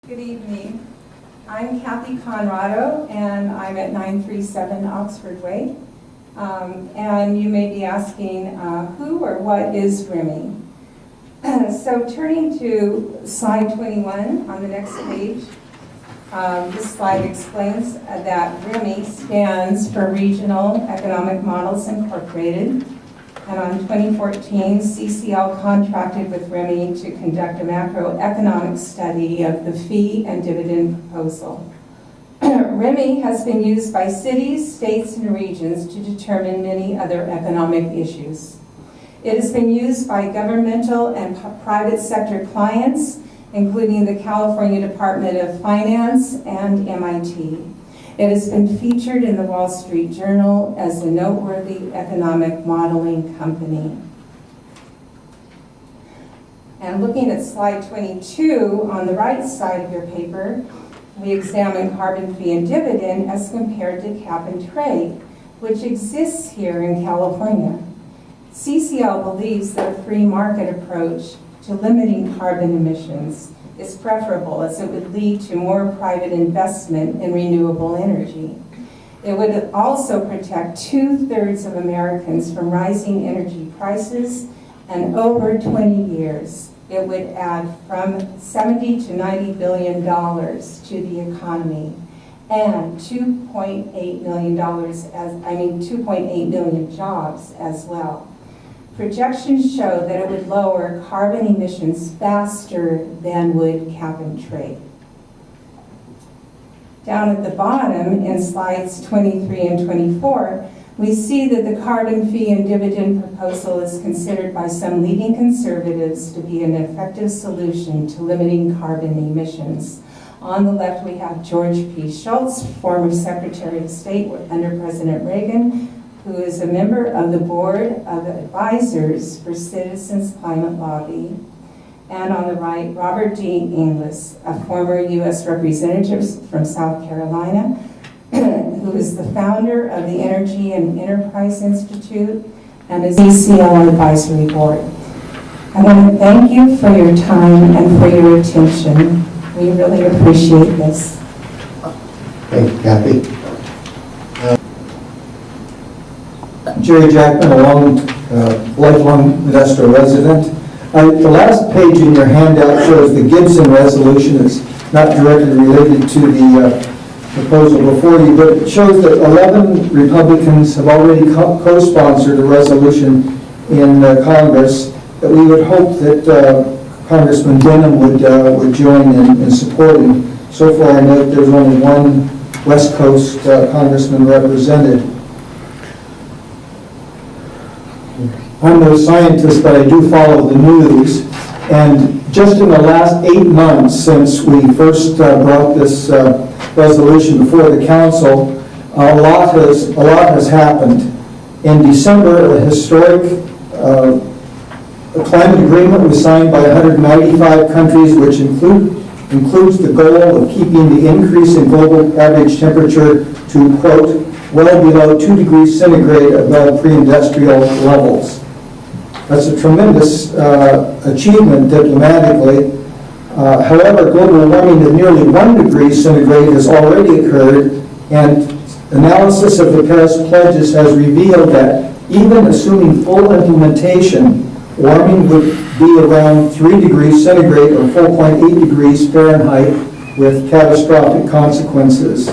Good evening. I'm Kathy Conrado, and I'm at 937 Oxford Way. And you may be asking, who or what is RIMI? So turning to slide 21 on the next page, this slide explains that RIMI stands for Regional Economic Models Incorporated. And on 2014, CCL contracted with RIMI to conduct a macroeconomic study of the fee and dividend proposal. RIMI has been used by cities, states, and regions to determine many other economic issues. It has been used by governmental and private sector clients, including the California Department of Finance and MIT. It has been featured in the Wall Street Journal as a noteworthy economic modeling company. And looking at slide 22, on the right side of your paper, we examine carbon fee and dividend as compared to cap and trade, which exists here in California. CCL believes that a free market approach to limiting carbon emissions is preferable, as it would lead to more private investment in renewable energy. It would also protect 2/3 of Americans from rising energy prices, and over 20 years, it would add from $70 to $90 billion to the economy, and 2.8 million jobs as well. Projections show that it would lower carbon emissions faster than would cap and trade. Down at the bottom in slides 23 and 24, we see that the carbon fee and dividend proposal is considered by some leading conservatives to be an effective solution to limiting carbon emissions. On the left, we have George P. Shultz, former Secretary of State under President Reagan, who is a member of the Board of Advisors for Citizens Climate Lobby. And on the right, Robert D. Inglis, a former U.S. representative from South Carolina, who is the founder of the Energy and Enterprise Institute and is CCL Advisory Board. I want to thank you for your time and for your attention. We really appreciate this. Thank you, Kathy. Jerry Jackman, a lifelong Modesto resident. The last page in your handout shows the Gibson resolution. It's not directly related to the proposal before you, but it shows that 11 Republicans have already co-sponsored a resolution in Congress that we would hope that Congressman Denham would join in supporting. So far I know that there's only one West Coast congressman represented. I'm no scientist, but I do follow the news, and just in the last 8 months since we first brought this resolution before the council, a lot has happened. In December, a historic climate agreement was signed by 195 countries, which includes the goal of keeping the increase in global average temperature to, quote, well below 2 degrees centigrade above pre-industrial levels. That's a tremendous achievement diplomatically. However, global warming of nearly 1 degree centigrade has already occurred, and analysis of the Paris pledges has revealed that even assuming full implementation, warming would be around 3 degrees centigrade or 4.8 degrees Fahrenheit with catastrophic consequences.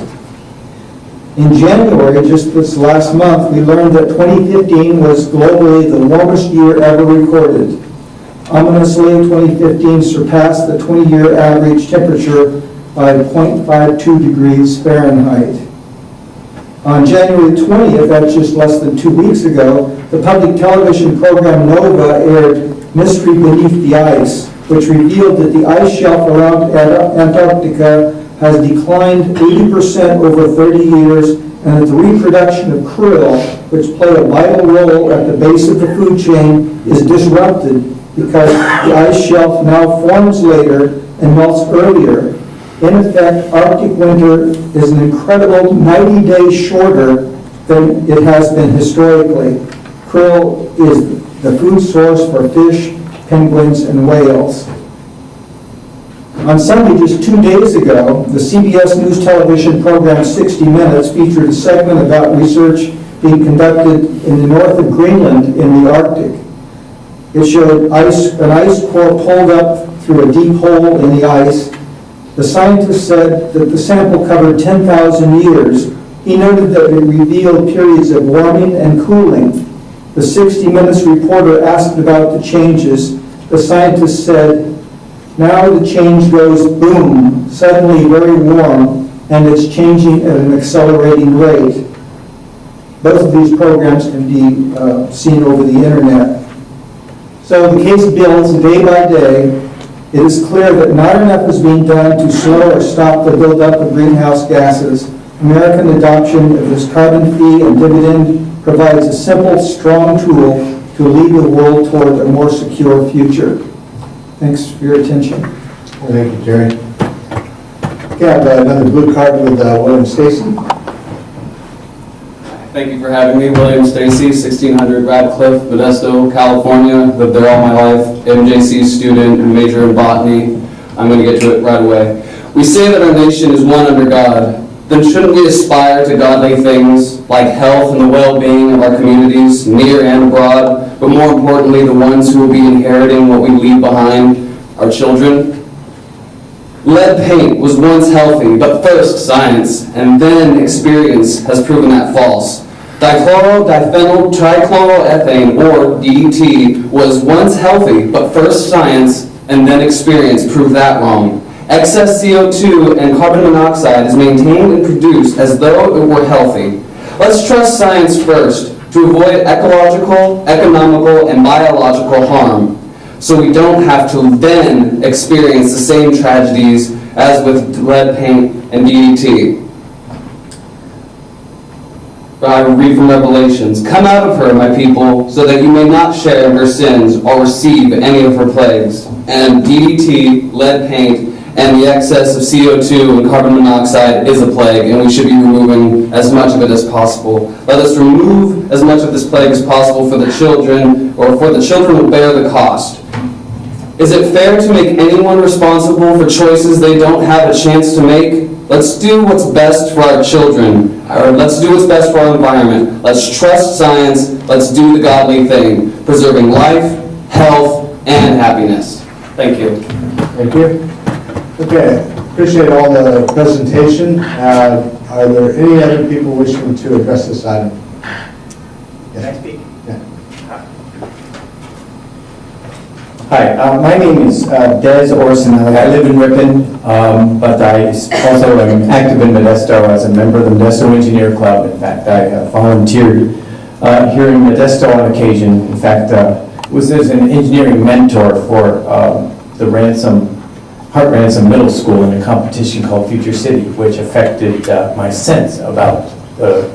In January, just this last month, we learned that 2015 was globally the warmest year ever recorded. Ominously, 2015 surpassed the 20-year average temperature by 0.52 degrees Fahrenheit. On January 20th, that's just less than 2 weeks ago, the public television program Nova aired Mystery Beneath the Ice, which revealed that the ice shelf around Antarctica has declined 80% over 30 years, and that the reproduction of krill, which play a vital role at the base of the food chain, is disrupted because the ice shelf now forms later and melts earlier. In effect, Arctic winter is an incredible 90 days shorter than it has been historically. Krill is the food source for fish, penguins, and whales. On Sunday, just 2 days ago, the CBS News television program 60 Minutes featured a segment about research being conducted in the north of Greenland in the Arctic. It showed an ice core pulled up through a deep hole in the ice. The scientists said that the sample covered 10,000 years. He noted that it revealed periods of warming and cooling. The 60 Minutes reporter asked about the changes. The scientist said, "Now the change goes boom, suddenly very warm, and it's changing at an accelerating rate." Both of these programs can be seen over the internet. So the case builds day by day. It is clear that not enough is being done to slow or stop the buildup of greenhouse gases. American adoption of this carbon fee and dividend provides a simple, strong tool to lead the world toward a more secure future. Thanks for your attention. Thank you, Jerry. Okay, I have another blue card with William Stacy. Thank you for having me. William Stacy, 1600 Radcliffe, Modesto, California. Lived there all my life. MJC student and major in botany. I'm going to get to it right away. We say that our nation is one under God. Then shouldn't we aspire to godly things like health and the well-being of our communities, near and abroad, but more importantly, the ones who will be inheriting what we leave behind, our children? Lead paint was once healthy, but first science and then experience has proven that false. Dichloro-diphenyl trichloroethane, or DDT, was once healthy, but first science and then experience proved that wrong. Excess CO2 and carbon monoxide is maintained and produced as though it were healthy. Let's trust science first to avoid ecological, economical, and biological harm, so we don't have to then experience the same tragedies as with lead paint and DDT. I will read from Revelations. "Come out of her, my people, so that you may not share in her sins or receive any of her plagues." And DDT, lead paint, and the excess of CO2 and carbon monoxide is a plague, and we should be removing as much of it as possible. Let us remove as much of this plague as possible for the children, or for the children will bear the cost. Is it fair to make anyone responsible for choices they don't have a chance to make? Let's do what's best for our children, or let's do what's best for our environment. Let's trust science. Let's do the godly thing, preserving life, health, and happiness. Thank you. Thank you. Okay, appreciate all the presentation. Are there any other people wishing to address this item? Can I speak? Yeah. Hi, my name is Des Orson. I live in Ripon, but I also am active in Modesto as a member of the Modesto Engineer Club. In fact, I volunteered here in Modesto on occasion. In fact, was as an engineering mentor for the Hart Ransom Middle School in a competition called Future City, which affected my sense about the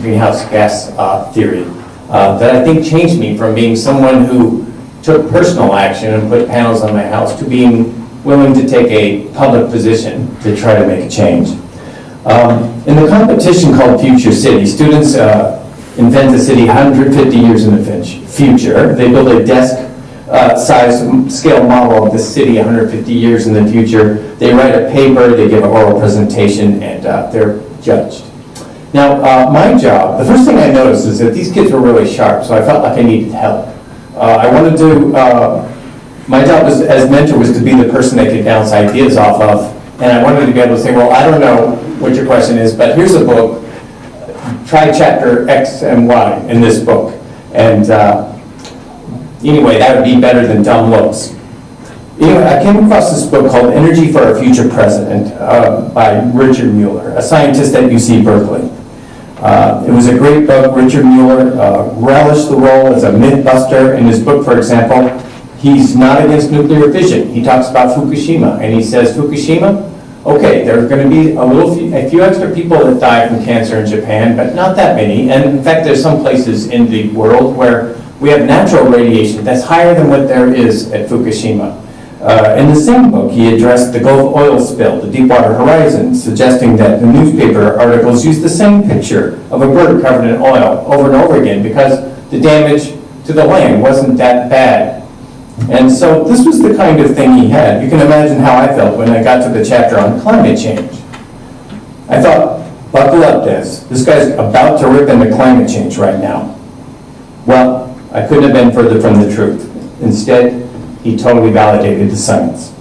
greenhouse gas theory. That I think changed me from being someone who took personal action and put panels on my house to being willing to take a public position to try to make a change. In the competition called Future City, students invent a city 150 years in the future. They build a desk size scale model of the city 150 years in the future. They write a paper, they give an oral presentation, and they're judged. Now, my job, the first thing I noticed is that these kids were really sharp, so I felt like I needed help. I wanted to, my job as mentor was to be the person they could bounce ideas off of, and I wanted to be able to say, well, I don't know what your question is, but here's a book, try chapter X and Y in this book. And anyway, that would be better than dumb looks. Anyway, I came across this book called Energy for Our Future President by Richard Mueller, a scientist at UC Berkeley. It was a great book. Richard Mueller relished the role as a myth buster. In his book, for example, he's not against nuclear fission. He talks about Fukushima, and he says, Fukushima, okay, there are going to be a few extra people that die from cancer in Japan, but not that many. And in fact, there's some places in the world where we have natural radiation that's higher than what there is at Fukushima. In the same book, he addressed the Gulf oil spill, the Deepwater Horizon, suggesting that the newspaper articles used the same picture of a bird covered in oil over and over again because the damage to the land wasn't that bad. And so this was the kind of thing he had. You can imagine how I felt when I got to the chapter on climate change. I thought, buckle up, Des. This guy's about to rip into climate change right now. Well, I couldn't have been further from the truth. Instead, he totally validated the science.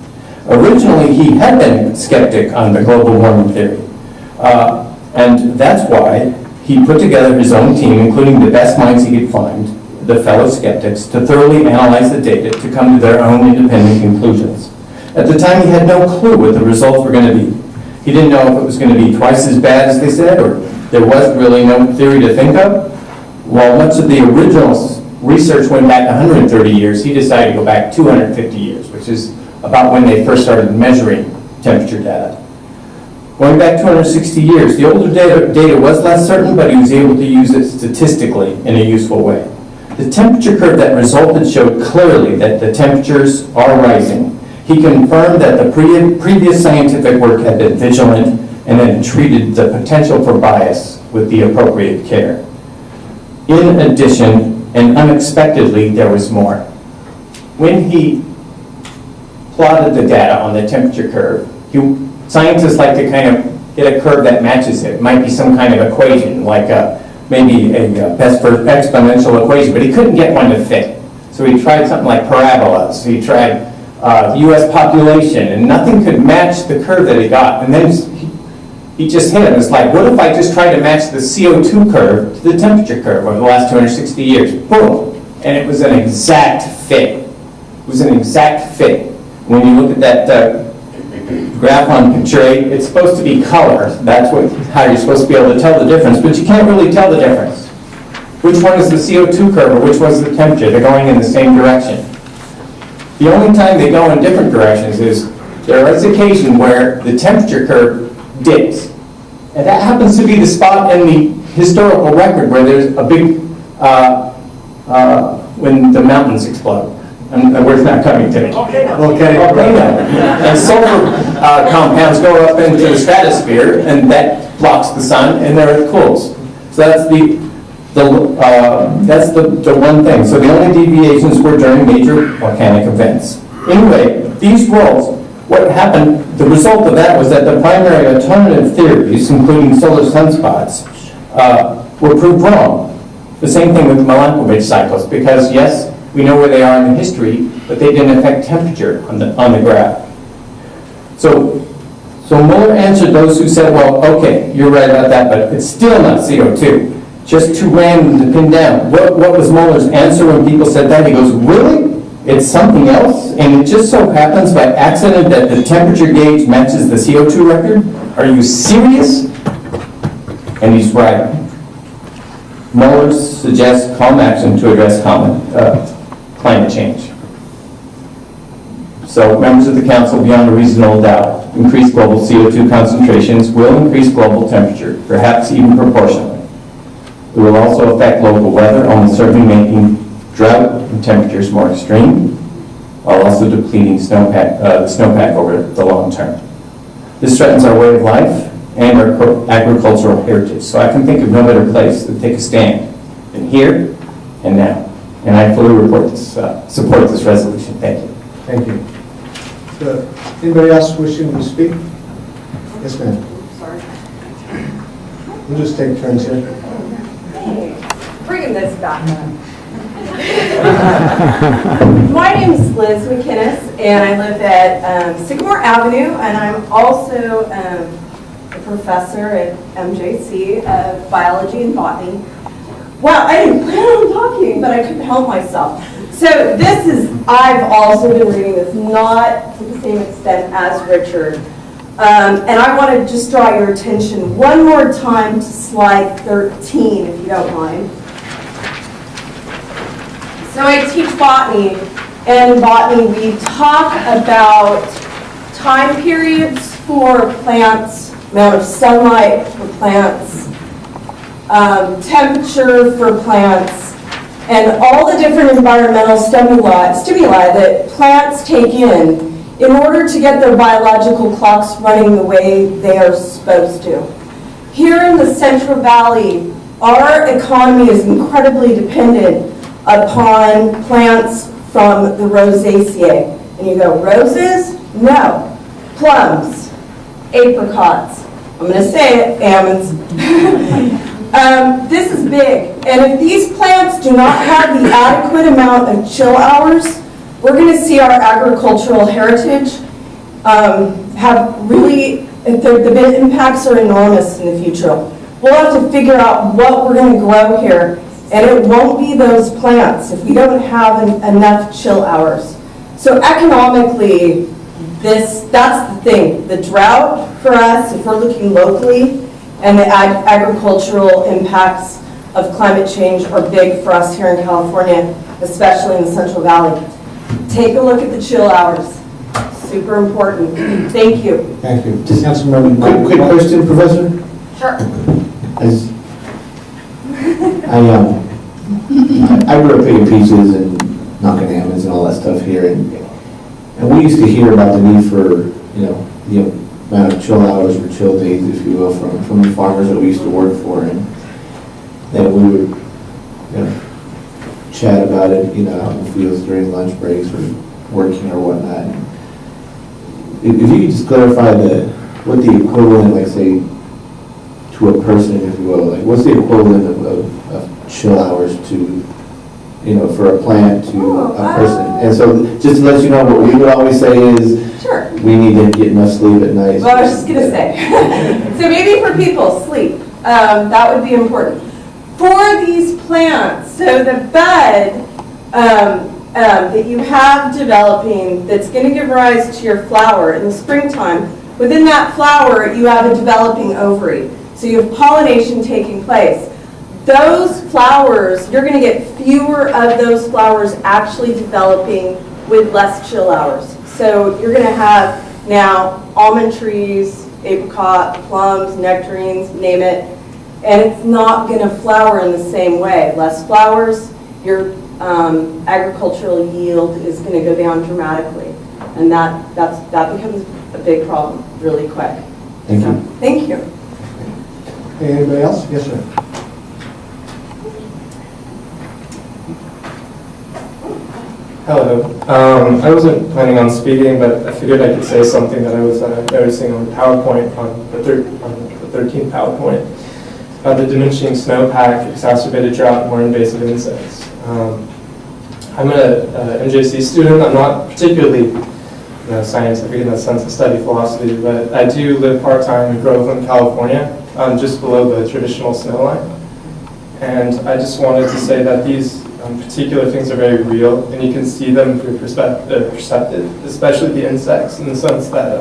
Originally, he had been a skeptic on the global warming theory. And that's why he put together his own team, including the best minds he could find, the fellow skeptics, to thoroughly analyze the data to come to their own independent conclusions. At the time, he had no clue what the results were going to be. He didn't know if it was going to be twice as bad as they said, or there was really no theory to think of. While much of the original research went back 130 years, he decided to go back 250 years, which is about when they first started measuring temperature data. Going back 260 years, the older data was less certain, but he was able to use it statistically in a useful way. The temperature curve that resulted showed clearly that the temperatures are rising. He confirmed that the previous scientific work had been vigilant and had treated the potential for bias with the appropriate care. In addition, and unexpectedly, there was more. When he plotted the data on the temperature curve, scientists like to kind of get a curve that matches it. It might be some kind of equation, like maybe a best first exponential equation, but he couldn't get one to fit. So he tried something like parabolas. He tried U.S. population, and nothing could match the curve that he got. And then he just hit it. It's like, what if I just try to match the CO2 curve to the temperature curve over the last 260 years? Boom! And it was an exact fit. It was an exact fit. When you look at that graph on picture 8, it's supposed to be color. That's how you're supposed to be able to tell the difference, but you can't really tell the difference. Which one is the CO2 curve, or which one's the temperature? They're going in the same direction. The only time they go in different directions is there is occasion where the temperature curve dips. And that happens to be the spot in the historical record where there's a big, when the mountains explode. And the word's not coming to me. Volcano. And sulfur compounds go up into the stratosphere, and that blocks the sun, and there it cools. So that's the one thing. So the only deviations were during major volcanic events. Anyway, these worlds, what happened, the result of that was that the primary alternative theories, including solar sunspots, were proved wrong. The same thing with Milankovitch cycles, because yes, we know where they are in the history, but they didn't affect temperature on the graph. So Muller answered those who said, well, okay, you're right about that, but it's still not CO2. Just too random to pin down. What was Muller's answer when people said that? He goes, really? It's something else? And it just so happens by accident that the temperature gauge matches the CO2 record? Are you serious? And he's right. Muller suggests calm action to address climate change. So members of the council, beyond a reasonable doubt, increased global CO2 concentrations will increase global temperature, perhaps even proportionally. It will also affect local weather, almost certainly making drought and temperatures more extreme, while also depleting the snowpack over the long term. This threatens our way of life and our agricultural heritage. So I can think of no better place to take a stand than here and now. And I fully support this resolution. Thank you. Thank you. So, anybody else wishing to speak? Yes, ma'am. Sorry. We'll just take turns here. Hey, bringing this back up. My name is Liz McInnes, and I live at Sycamore Avenue, and I'm also a professor at MJC of biology and botany. Well, I didn't plan on talking, but I couldn't help myself. So I've also been reading this, not to the same extent as Richard. And I want to just draw your attention one more time to slide 13, if you don't mind. So I teach botany, and in botany we talk about time periods for plants, amount of sunlight for plants, temperature for plants, and all the different environmental stimuli that plants take in order to get their biological clocks running the way they are supposed to. Here in the Central Valley, our economy is incredibly dependent upon plants from the rosaceae. And you go, roses? No. Plums, apricots. I'm going to say it, almonds. This is big. And if these plants do not have the adequate amount of chill hours, we're going to see our agricultural heritage have really, the impacts are enormous in the future. We'll have to figure out what we're going to grow here, and it won't be those plants if we don't have enough chill hours. So economically, that's the thing. The drought for us, if we're looking locally, and the agricultural impacts of climate change are big for us here in California, especially in the Central Valley. Take a look at the chill hours. Super important. Thank you. Thank you. Just quick question, Professor. Sure. As I grew up picking peaches and knocking almonds and all that stuff here, and we used to hear about the need for the amount of chill hours or chill days, if you will, from the farmers that we used to work for, and that we would chat about it, out in the fields during lunch breaks or working or whatnot. If you could just clarify what the equivalent, like say, to a person, if you will, like what's the equivalent of chill hours to, for a plant to a person? And so just to let you know, what we would always say is, Sure. we need to get enough sleep at night. Well, I was just going to say. So maybe for people, sleep. That would be important. For these plants, so the bud that you have developing that's going to give rise to your flower in the springtime, within that flower you have a developing ovary. So you have pollination taking place. Those flowers, you're going to get fewer of those flowers actually developing with less chill hours. So you're going to have now almond trees, apricot, plums, nectarines, name it, and it's not going to flower in the same way. Less flowers, your agricultural yield is going to go down dramatically, and that becomes a big problem really quick. Thank you. Thank you. Anybody else? Yes, sir. Hello. I wasn't planning on speaking, but I figured I could say something that I was noticing on PowerPoint, on the 13th PowerPoint, about the diminishing snowpack, exacerbated drought, and more invasive insects. I'm an MJC student. I'm not particularly scientific in the sense of study philosophy, but I do live part-time in Groveland, California, just below the traditional snow line. And I just wanted to say that these particular things are very real, and you can see them if you're perceptive, especially the insects, in the sense that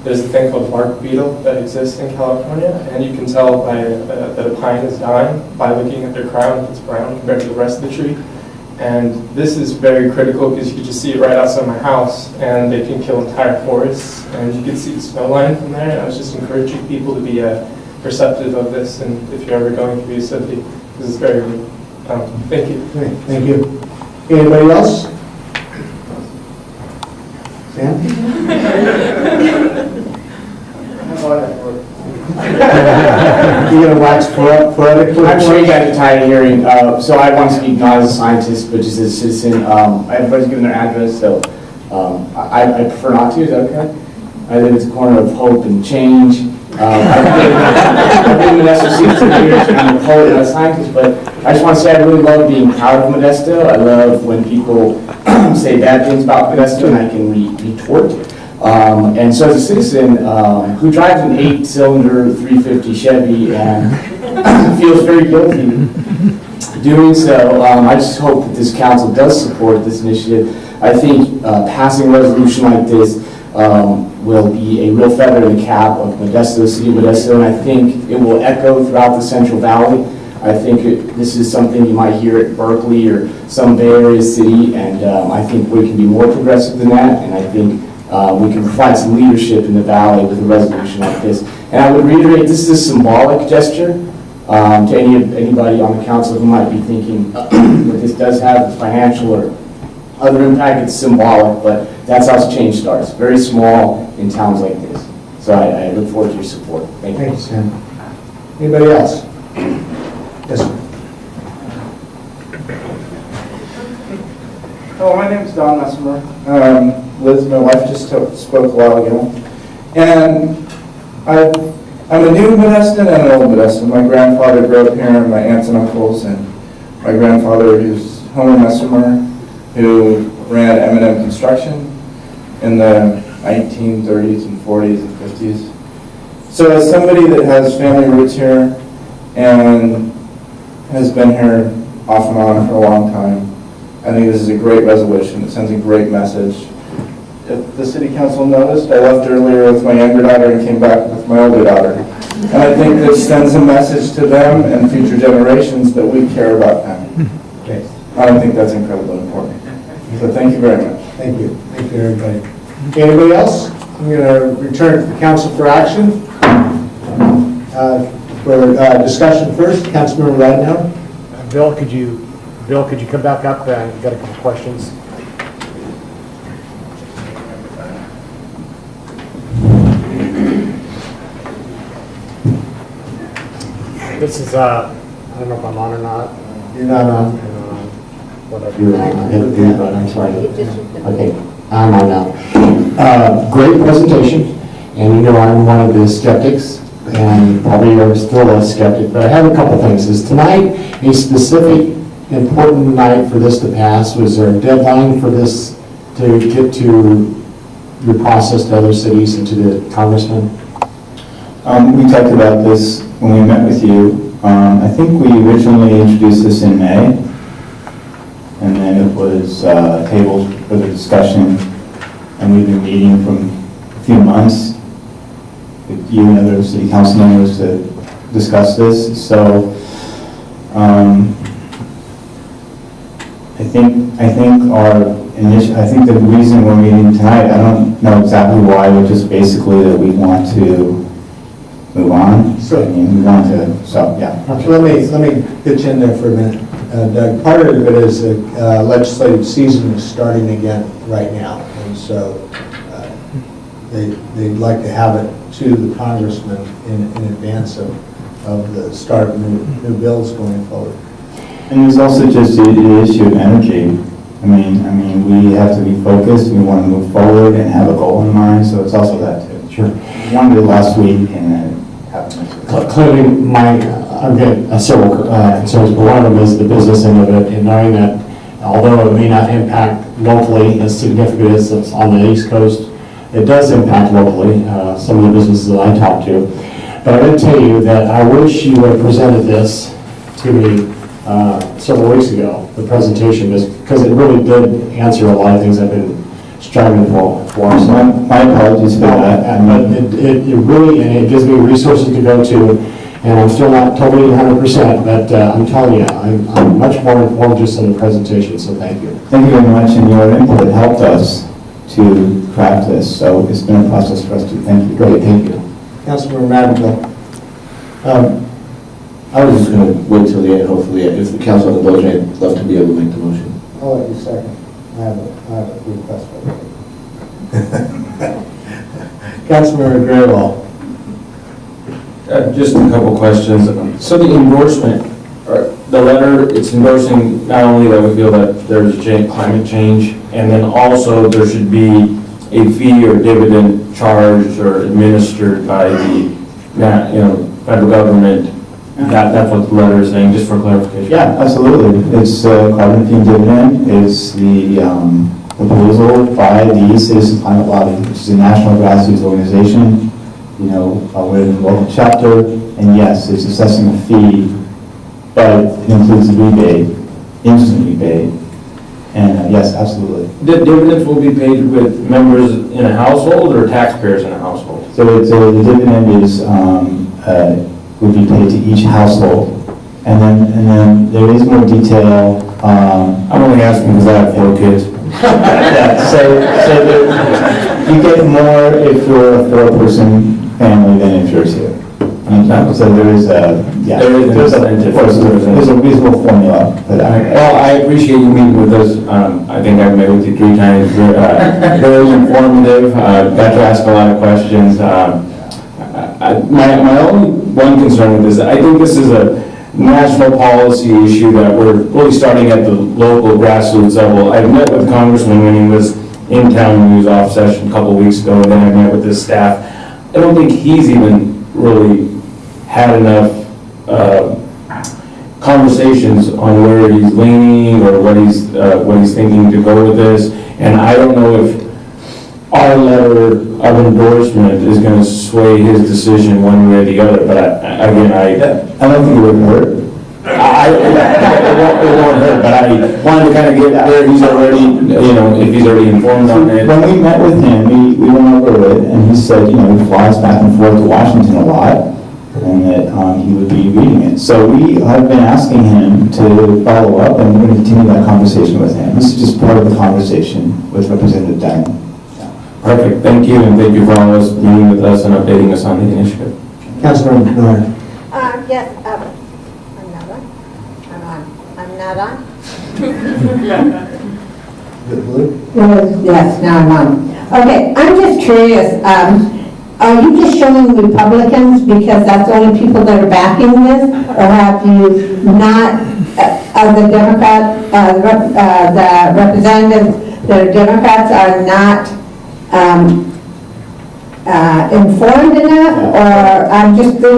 there's a thing called bark beetle that exists in California, and you can tell by that a pine is dying by looking at their crown if it's brown compared to the rest of the tree. And this is very critical because you can just see it right outside my house, and they can kill entire forests, and you can see the snow line from there. And I was just encouraging people to be perceptive of this, and if you're ever going through a city, this is very real. Thank you. Great, thank you. Anybody else? Sam? You're going to wax poetic? I'm sure you guys are tired of hearing, so I want to speak not as a scientist, but just as a citizen. Everybody's given their address, so I prefer not to. Is that okay? I live at the corner of hope and change. I've been in Modesto 16 years, and I'm a poet and a scientist, but I just want to say I really love being proud of Modesto. I love when people say bad things about Modesto, and I can retort. And so as a citizen who drives an 8-cylinder 350 Chevy and feels very guilty doing so, I just hope that this council does support this initiative. I think passing a resolution like this will be a real feather in the cap of Modesto, the city of Modesto, and I think it will echo throughout the Central Valley. I think this is something you might hear at Berkeley or some Bay Area city, and I think we can be more progressive than that, and I think we can provide some leadership in the Valley with a resolution like this. And I would reiterate, this is a symbolic gesture to anybody on the council who might be thinking that this does have a financial or other impact. It's symbolic, but that's how change starts. Very small in towns like this. So I look forward to your support. Thank you. Thank you, Sam. Anybody else? Yes, sir. Hello, my name is Don Messemer. Liz, my wife, just spoke a while ago. And I'm a new Modesto and an old Modesto. My grandfather grew up here, and my aunts and uncles, and my grandfather is Homer Messemer, who ran M&M Construction in the 1930s and 40s and 50s. So as somebody that has family roots here and has been here off and on for a long time, I think this is a great resolution. It sends a great message. If the city council noticed, I left earlier with my younger daughter and came back with my older daughter. And I think this sends a message to them and future generations that we care about them. Okay. I think that's incredibly important. So thank you very much. Thank you. Thank you, everybody. Anybody else? I'm going to return to the council for action. For discussion first, Councilmember Radenow. Bill, could you come back up? I've got a couple questions. This is, I don't know if I'm on or not. You're not on. Whatever. You're on, I'm sorry. Okay, I'm on now. Great presentation, and you know I'm one of the skeptics, and probably you're still a skeptic, but I have a couple things. Is tonight a specific important night for this to pass? Was there a deadline for this to get to your process to other cities and to the congressman? We talked about this when we met with you. I think we originally introduced this in May, and then it was tabled for the discussion, and we've been meeting from a few months with you and other city council members to discuss this. So I think the reason we're meeting tonight, I don't know exactly why, but just basically that we want to move on. Sure. I mean, we want to, so, yeah. Let me pitch in there for a minute. Doug, part of it is the legislative season is starting again right now, and so they'd like to have it to the congressman in advance of the start of new bills going forward. And there's also just the issue of energy. I mean, we have to be focused, we want to move forward and have a goal in mind, so it's also that too. Sure. We wanted it last week and then it happened next week. Clearly, I've got several concerns, but one of them is the business end of it, and knowing that although it may not impact locally as significant as it's on the East Coast, it does impact locally, some of the businesses that I talk to. But I'm going to tell you that I wish you would have presented this to me several weeks ago, the presentation, because it really did answer a lot of things I've been striving for. So my apologies for that. But it really, and it gives me resources to go to, and I'm still not totally 100%, but I'm telling you, I'm much more informed just in the presentation, so thank you. Thank you very much, and your input helped us to craft this, so it's been a process for us to thank you. Great, thank you. Councilmember Maddenville. I was just going to wait till the end, hopefully, if the council indulges me, I'd love to be able to make the motion. I'll let you second. I have a request for you. Councilmember Graywall. Just a couple questions. So the endorsement, or the letter, it's endorsing not only that we feel that there's climate change, and then also there should be a fee or dividend charged or administered by the federal government. That's what the letter is saying, just for clarification. Yeah, absolutely. It's carbon fee dividend. It's the proposal by the Citizen Climate Lobby, which is a national grassroots organization. We're in the local chapter, and yes, it's assessing a fee, but it includes a rebate, instant rebate, and yes, absolutely. The dividends will be paid with members in a household or taxpayers in a household? So the dividend is would be paid to each household, and then there is more detail. I'm only asking because I have 4 kids. Yeah, so you get more if you're a 4-person family than if you're 2. So there is there's a reasonable formula for that. Well, I appreciate you meeting with us. I think I've met with you 3 times. Very informative. Got to ask a lot of questions. My only one concern with this, I think this is national policy issue that we're really starting at the local grassroots level. I met with Congressman when he was in town when he was off session a couple of weeks ago, and then I met with his staff. I don't think he's even really had enough conversations on where he's leaning or what he's thinking to go with this. And I don't know if our letter of endorsement is going to sway his decision one way or the other. But I don't think it would hurt. It won't hurt, but I wanted to kind of get where he's already, if he's already informed on it. When we met with him, we went over it, and he said, he flies back and forth to Washington a lot, and that he would be reading it. So we have been asking him to follow up, and we're going to continue that conversation with him. This is just part of the conversation with Representative Dunn. Perfect, thank you, and thank you for always meeting with us and updating us on the initiative. Councilor Miller. Yes, I'm not on. I'm not on. Yes, now I'm on. Okay, I'm just curious. Are you just showing Republicans because that's the only people that are backing this, or have you not, the Democrat, the representatives that are Democrats are not informed enough, or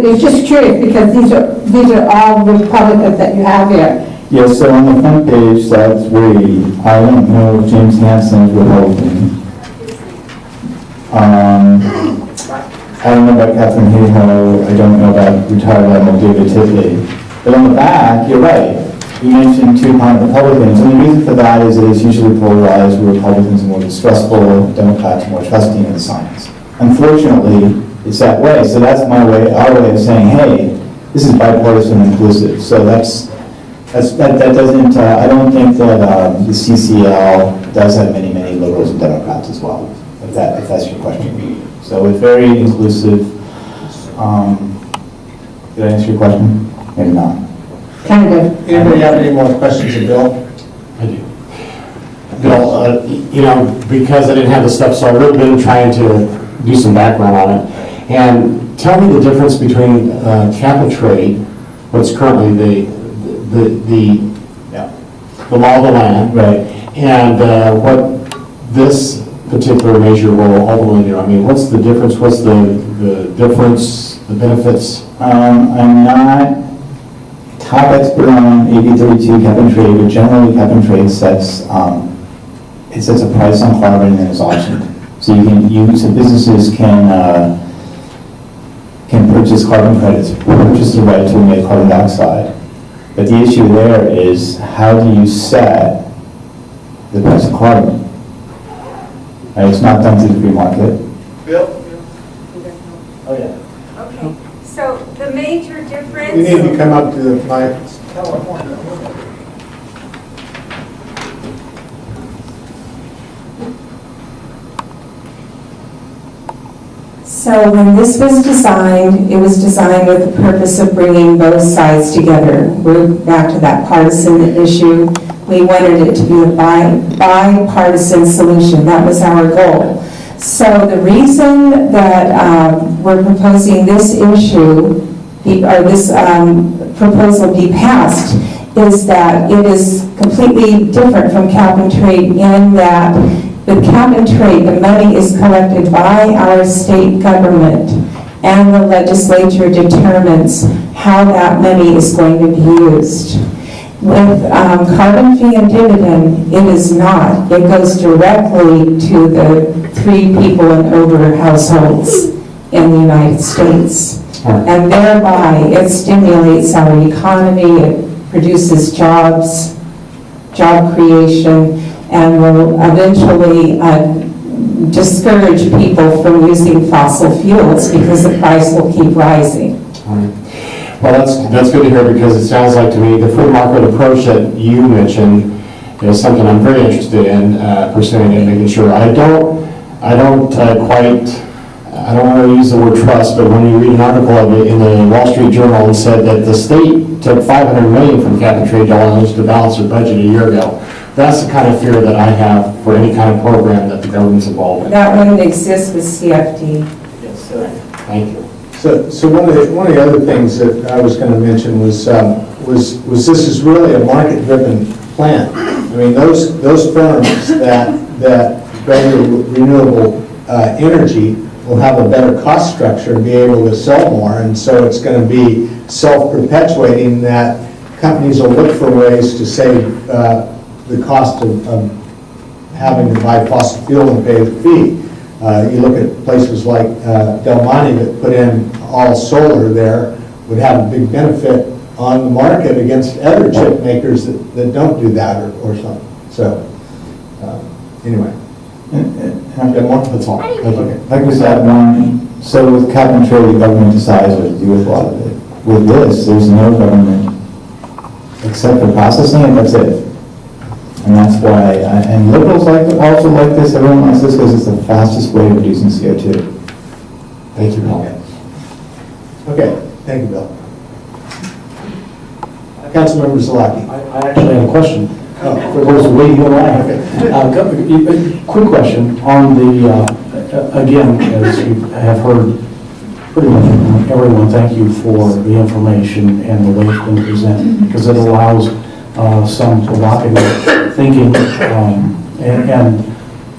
it's just curious because these are all Republicans that you have here. Yes, so on the front page, slide 3, I don't know if James Hansen's Republican. I don't know about Catherine Hayhoe, I don't know about retired Admiral David Titley. But on the back, you're right. You mentioned 2 prominent Republicans, and the reason for that is it is usually polarized where Republicans are more distrustful, Democrats are more trusting in science. Unfortunately, it's that way, so that's our way of saying, hey, this is bipartisan and inclusive. So that doesn't, I don't think that the CCL does have many liberals and Democrats as well, if that's your question. So it's very inclusive. Did I answer your question? Maybe not. Kind of. Anybody have any more questions of Bill? I do. Bill, because I didn't have the stuff, so I've really been trying to do some background on it. And tell me the difference between cap and trade, what's currently the law of the land, right, and what this particular measure will ultimately do. I mean, what's the difference? What's the difference, the benefits? I'm not top expert on AB 32 cap and trade, but generally cap and trade sets a price on carbon and is auctioned. So businesses can purchase carbon credits, purchase the right to emit carbon dioxide. But the issue there is, how do you set the price of carbon? Right, it's not done through the free market. Bill? Oh, yeah. Okay, so the major difference... You need to come up to the mic. So when this was designed, it was designed with the purpose of bringing both sides together. We're back to that partisan issue. We wanted it to be a bipartisan solution. That was our goal. So the reason that we're proposing this issue, or this proposal be passed, is that it is completely different from cap and trade in that with cap and trade, the money is collected by our state government, and the legislature determines how that money is going to be used. With carbon fee and dividend, it is not. It goes directly to the 3 people and over households in the United States. And thereby, it stimulates our economy, it produces jobs, job creation, and will eventually discourage people from using fossil fuels because the price will keep rising. Well, that's good to hear, because it sounds like to me the free market approach that you mentioned is something I'm very interested in pursuing and making sure. I don't want to use the word trust, but when you read an article of it in the Wall Street Journal, it said that the state took $500 million from cap and trade dollars to balance their budget a year ago. That's the kind of fear that I have for any kind of program that the government's involved in. That wouldn't exist with CFD. Yes, sir. Thank you. So one of the other things that I was going to mention was this is really a market-driven plan. I mean, those firms that value renewable energy will have a better cost structure and be able to sell more, and so it's going to be self-perpetuating that companies will look for ways to save the cost of having to buy fossil fuel and pay the fee. You look at places like Del Monte that put in all solar there, would have a big benefit on the market against other chip makers that don't do that or something. So, anyway. That's all. Okay. Like we said, so with cap and trade, the government decides what to do with a lot of it. With this, there's no government except for processing it, that's it. And that's why, and liberals also like this, everyone likes this because it's the fastest way of reducing CO2. Thank you, Bill. Okay, thank you, Bill. Councilmember Zalaki. I actually have a question for those waiting in line. Quick question on the, again, as you have heard pretty much from everyone, thank you for the information and the way it's been presented, because it allows some provocative thinking and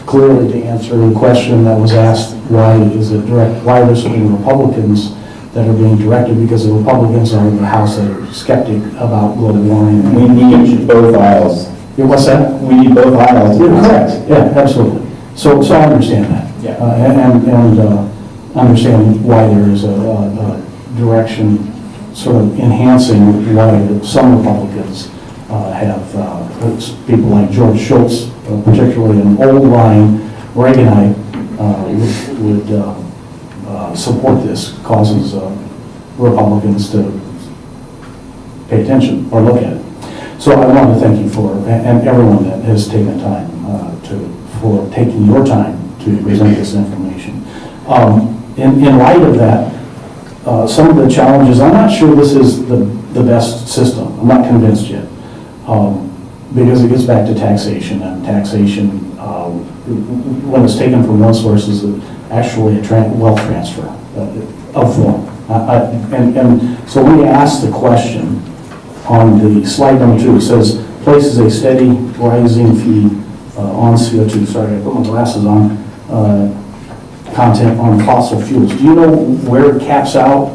clearly to answer the question that was asked, why is it why are there so many Republicans that are being directed, because the Republicans are in the House that are skeptic about global warming. We need both aisles. What's that? We need both aisles. Correct. Yeah, absolutely. So I understand that. Yeah. And understand why there is a direction sort of enhancing why some Republicans have people like George Shultz, particularly an old line Reaganite, would support this, causes Republicans to pay attention or look at it. So I want to thank you for, and everyone that has taken time for taking your time to present this information. In light of that, some of the challenges, I'm not sure this is the best system. I'm not convinced yet. Because it gets back to taxation, and taxation, when it's taken from one source, is actually a wealth transfer of form. And so when you ask the question on the slide number 2, it says, places a steady rising fee on CO2, sorry, I put my glasses on, content on fossil fuels. Do you know where it caps out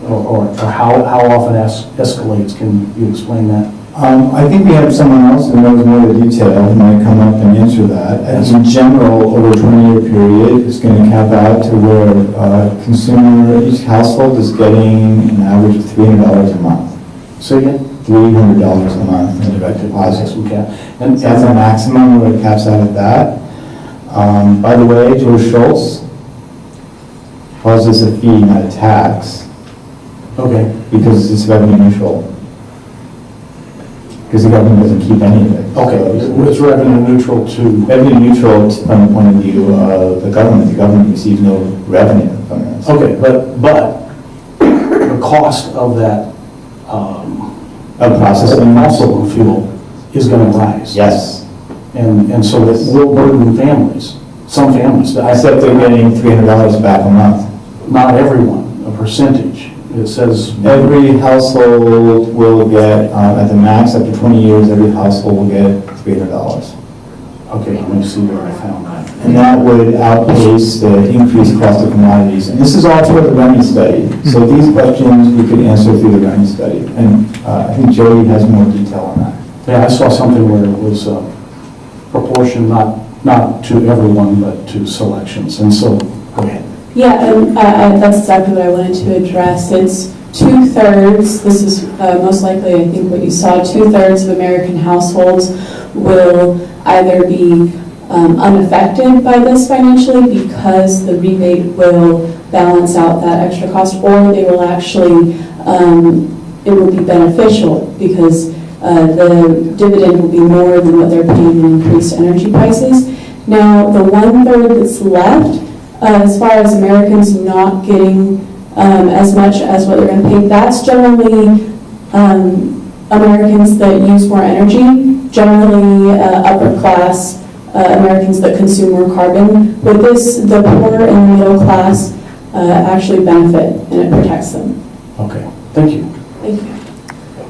or how often escalates? Can you explain that? I think we have someone else who knows more of the detail who might come up and answer that. As in general, over a 20-year period, it's going to cap out to where each household is getting an average of $300 a month. So again? $300 a month in direct deposits. And that's a maximum where it caps out at that. By the way, George Shultz calls this a fee, not a tax. Okay. Because it's revenue neutral. Because the government doesn't keep any of it. Okay, so it's revenue neutral to? Revenue neutral from the point of view of the government. The government receives no revenue from this. Okay, but the cost of that of processing fossil fuel is going to rise. Yes. And so it will burden families, some families. Except they're getting $300 back a month. Not everyone, a percentage. It says every household will get, at the max, after 20 years, every household will get $300. Okay, let me see where I found that. And that would outpace the increased cost of commodities. And this is all toward the REMI study. So these questions we could answer through the REMI study. And I think Jody has more detail on that. Yeah, I saw something where it was proportion, not to everyone, but to selections. And so, go ahead. Yeah, that's exactly what I wanted to address. It's 2/3, this is most likely, I think, what you saw, 2/3 of American households will either be unaffected by this financially because the rebate will balance out that extra cost, or they will actually, it will be beneficial because the dividend will be more than what they're paying in increased energy prices. Now, the 1/3 that's left, as far as Americans not getting as much as what they're going to pay, that's generally Americans that use more energy, generally upper class Americans that consume more carbon. With this, the poor and the middle class actually benefit and it protects them. Okay, thank you. Thank you.